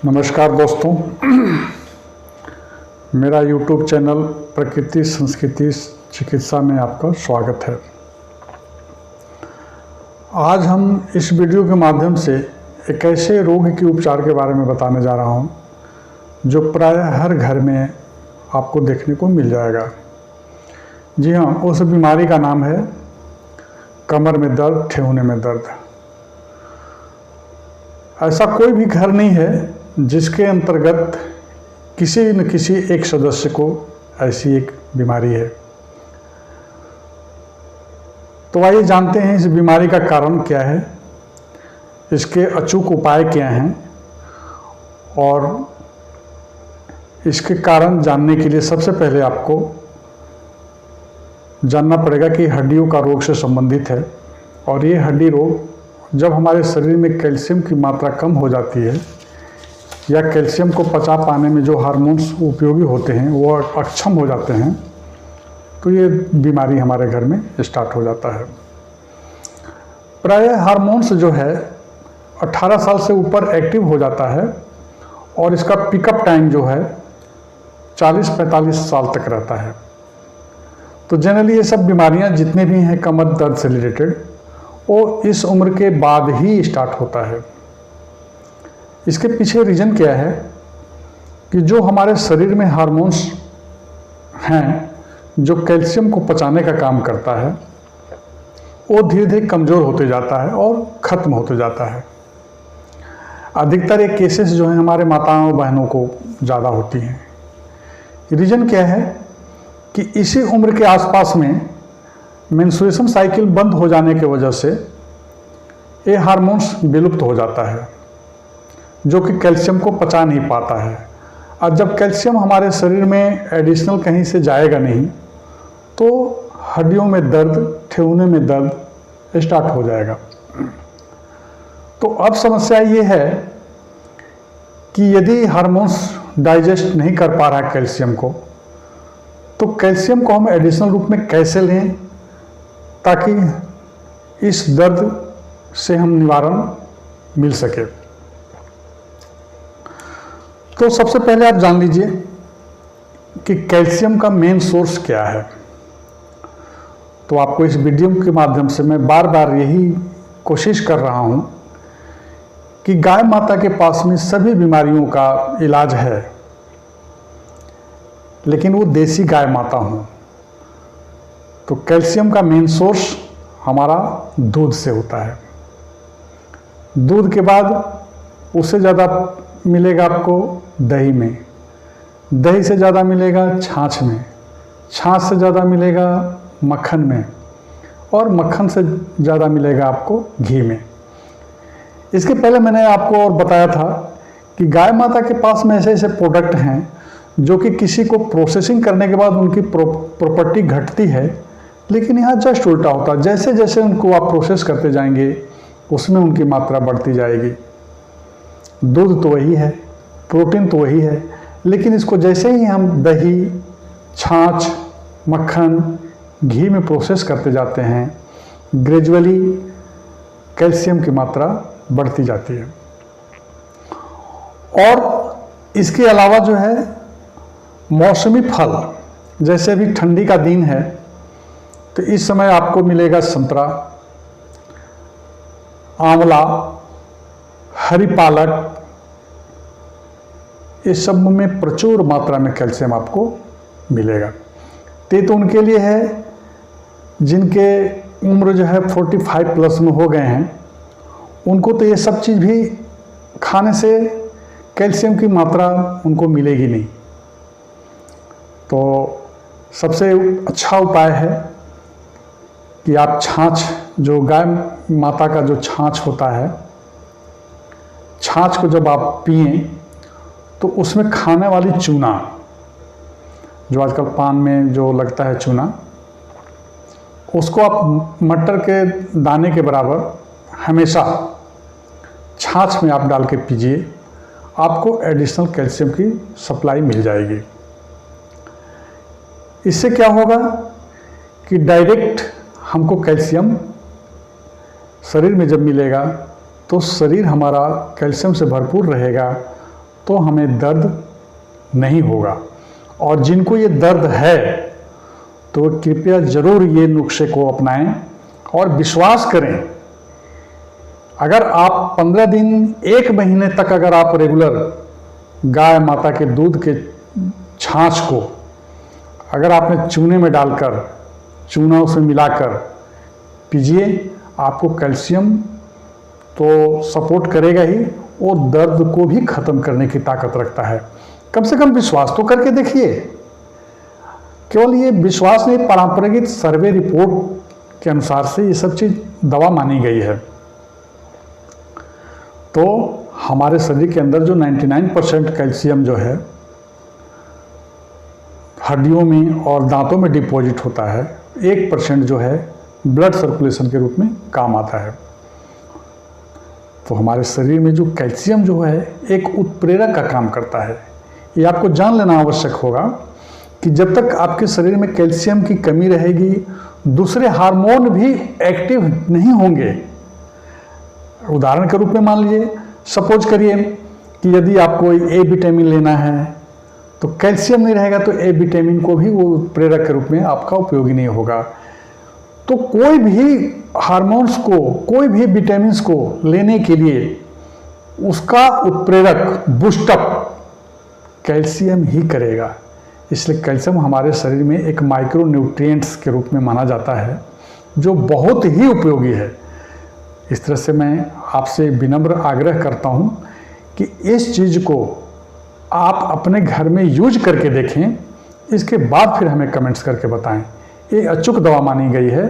नमस्कार दोस्तों, मेरा YouTube चैनल प्रकृति संस्कृति चिकित्सा में आपका स्वागत है। आज हम इस वीडियो के माध्यम से एक ऐसे रोग के उपचार के बारे में बताने जा रहा हूं, जो प्रायः हर घर में आपको देखने को मिल जाएगा। जी हाँ, उस बीमारी का नाम है कमर में दर्द, ठेहुने में दर्द। ऐसा कोई भी घर नहीं है जिसके अंतर्गत किसी न किसी एक सदस्य को ऐसी एक बीमारी है। तो आइए जानते हैं इस बीमारी का कारण क्या है, इसके अचूक उपाय क्या हैं और इसके कारण जानने के लिए सबसे पहले आपको जानना पड़ेगा कि हड्डियों का रोग से संबंधित है। और ये हड्डी रोग जब हमारे शरीर में कैल्शियम की मात्रा कम हो जाती है या कैल्शियम को पचा पाने में जो हार्मोन्स उपयोगी होते हैं वो अक्षम हो जाते हैं, तो ये बीमारी हमारे घर में स्टार्ट हो जाता है। प्रायः हार्मोन्स जो है 18 साल से ऊपर एक्टिव हो जाता है और इसका पिकअप टाइम जो है 40-45 साल तक रहता है। तो जनरली ये सब बीमारियां जितने भी हैं कमर दर्द से रिलेटेड, वो इस उम्र के बाद ही स्टार्ट होता है। इसके पीछे रीज़न क्या है कि जो हमारे शरीर में हार्मोन्स हैं जो कैल्शियम को पचाने का काम करता है, वो धीरे धीरे कमज़ोर होते जाता है और ख़त्म होते जाता है। अधिकतर ये केसेस जो हैं हमारे माताओं बहनों को ज़्यादा होती हैं। रीज़न क्या है कि इसी उम्र के आसपास में मेंस्ट्रुएशन साइकिल बंद हो जाने की वजह से ये हार्मोन्स विलुप्त हो जाता है, जो कि कैल्शियम को पचा नहीं पाता है। और जब कैल्शियम हमारे शरीर में एडिशनल कहीं से जाएगा नहीं, तो हड्डियों में दर्द, ठेहुने में दर्द स्टार्ट हो जाएगा। तो अब समस्या ये है कि यदि हार्मोन्स डाइजेस्ट नहीं कर पा रहा है कैल्शियम को, तो कैल्शियम को हम एडिशनल रूप में कैसे लें ताकि इस दर्द से हम निवारण मिल सके। तो सबसे पहले आप जान लीजिए कि कैल्शियम का मेन सोर्स क्या है। तो आपको इस वीडियो के माध्यम से मैं बार बार यही कोशिश कर रहा हूं कि गाय माता के पास में सभी बीमारियों का इलाज है, लेकिन वो देसी गाय माता हों। तो कैल्शियम का मेन सोर्स हमारा दूध से होता है। दूध के बाद उससे ज़्यादा मिलेगा आपको दही में, दही से ज़्यादा मिलेगा छाछ में, छाछ से ज़्यादा मिलेगा मक्खन में, और मक्खन से ज़्यादा मिलेगा आपको घी में। इसके पहले मैंने आपको और बताया था कि गाय माता के पास में ऐसे ऐसे प्रोडक्ट हैं जो कि किसी को प्रोसेसिंग करने के बाद उनकी प्रॉपर्टी घटती है, लेकिन यहाँ जस्ट उल्टा होता है। जैसे जैसे उनको आप प्रोसेस करते जाएंगे उसमें उनकी मात्रा बढ़ती जाएगी। दूध तो वही है, प्रोटीन तो वही है, लेकिन इसको जैसे ही हम दही, छाछ, मक्खन, घी में प्रोसेस करते जाते हैं, ग्रेजुअली कैल्शियम की मात्रा बढ़ती जाती है। और इसके अलावा जो है मौसमी फल, जैसे भी ठंडी का दिन है तो इस समय आपको मिलेगा संतरा, आंवला, हरी पालक, इस सब में प्रचुर मात्रा में कैल्शियम आपको मिलेगा। तो उनके लिए है जिनके उम्र जो है 45 प्लस में हो गए हैं, उनको तो ये सब चीज़ भी खाने से कैल्शियम की मात्रा उनको मिलेगी नहीं। तो सबसे अच्छा उपाय है कि आप छाछ, जो गाय माता का जो छाछ होता है, छाछ को जब आप पिएं तो उसमें खाने वाली चूना, जो आजकल पान में जो लगता है चूना, उसको आप मटर के दाने के बराबर हमेशा छाछ में आप डाल के पीजिए, आपको एडिशनल कैल्शियम की सप्लाई मिल जाएगी। इससे क्या होगा कि डायरेक्ट हमको कैल्शियम शरीर में जब मिलेगा तो शरीर हमारा कैल्शियम से भरपूर रहेगा तो हमें दर्द नहीं होगा। और जिनको ये दर्द है तो कृपया ज़रूर ये नुस्खे को अपनाएं और विश्वास करें। अगर आप 15 दिन 1 महीने तक अगर आप रेगुलर गाय माता के दूध के छाछ को अगर आपने चूने में डालकर चूना उसमें मिलाकर पीजिए, आपको कैल्शियम तो सपोर्ट करेगा ही और दर्द को भी ख़त्म करने की ताकत रखता है। कम से कम विश्वास तो करके देखिए। केवल ये विश्वास नहीं, पारंपरिक सर्वे रिपोर्ट के अनुसार से ये सब चीज़ दवा मानी गई है। तो हमारे शरीर के अंदर जो 99% कैल्शियम जो है हड्डियों में और दांतों में डिपॉजिट होता है, 1% जो है ब्लड सर्कुलेशन के रूप में काम आता है। तो हमारे शरीर में जो कैल्शियम जो है एक उत्प्रेरक का काम करता है। ये आपको जान लेना आवश्यक होगा कि जब तक आपके शरीर में कैल्शियम की कमी रहेगी, दूसरे हार्मोन भी एक्टिव नहीं होंगे। उदाहरण के रूप में मान लीजिए, सपोज करिए कि यदि आपको ए विटामिन लेना है तो कैल्शियम नहीं रहेगा तो ए विटामिन को भी वो प्रेरक के रूप में आपका उपयोगी नहीं होगा। तो कोई भी हार्मोन्स को, कोई भी विटामिन्स को लेने के लिए उसका उत्प्रेरक बूस्टअप कैल्शियम ही करेगा। इसलिए कैल्शियम हमारे शरीर में एक माइक्रो न्यूट्रिएंट्स के रूप में माना जाता है जो बहुत ही उपयोगी है। इस तरह से मैं आपसे विनम्र आग्रह करता हूं कि इस चीज़ को आप अपने घर में यूज करके देखें, इसके बाद फिर हमें कमेंट्स करके बताएं। ये अचूक दवा मानी गई है,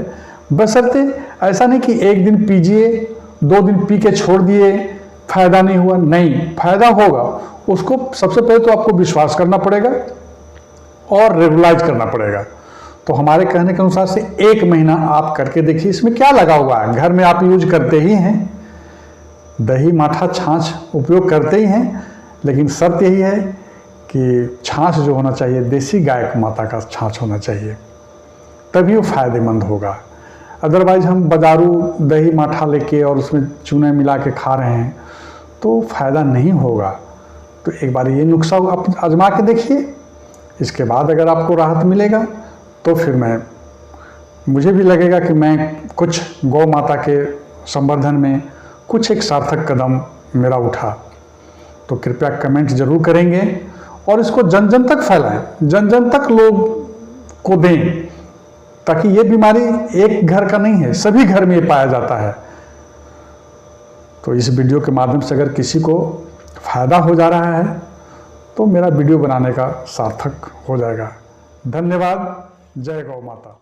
बशर्ते ऐसा नहीं कि 1 दिन पीजिए, 2 दिन पी के छोड़ दिए, फायदा नहीं हुआ। नहीं, फायदा होगा। उसको सबसे पहले तो आपको विश्वास करना पड़ेगा और रेगुलाइज करना पड़ेगा। तो हमारे कहने के अनुसार से 1 महीना आप करके देखिए। इसमें क्या लगा हुआ है, घर में आप यूज करते ही हैं, दही माठा छाछ उपयोग करते ही हैं, लेकिन शर्त यही है कि छाछ जो होना चाहिए देसी गाय माता का छाछ होना चाहिए, तभी वो फायदेमंद होगा। अदरवाइज हम बाजारू दही माठा लेके और उसमें चूना मिला के खा रहे हैं तो फ़ायदा नहीं होगा। तो एक बार ये नुस्खा आप आजमा के देखिए। इसके बाद अगर आपको राहत मिलेगा तो फिर मुझे भी लगेगा कि मैं कुछ गौ माता के संवर्धन में कुछ एक सार्थक कदम मेरा उठा। तो कृपया कमेंट जरूर करेंगे और इसको जन जन तक फैलाएं, जन जन तक लोग को दें, ताकि ये बीमारी एक घर का नहीं है, सभी घर में ये पाया जाता है। तो इस वीडियो के माध्यम से अगर किसी को फायदा हो जा रहा है तो मेरा वीडियो बनाने का सार्थक हो जाएगा। धन्यवाद। जय गौ माता।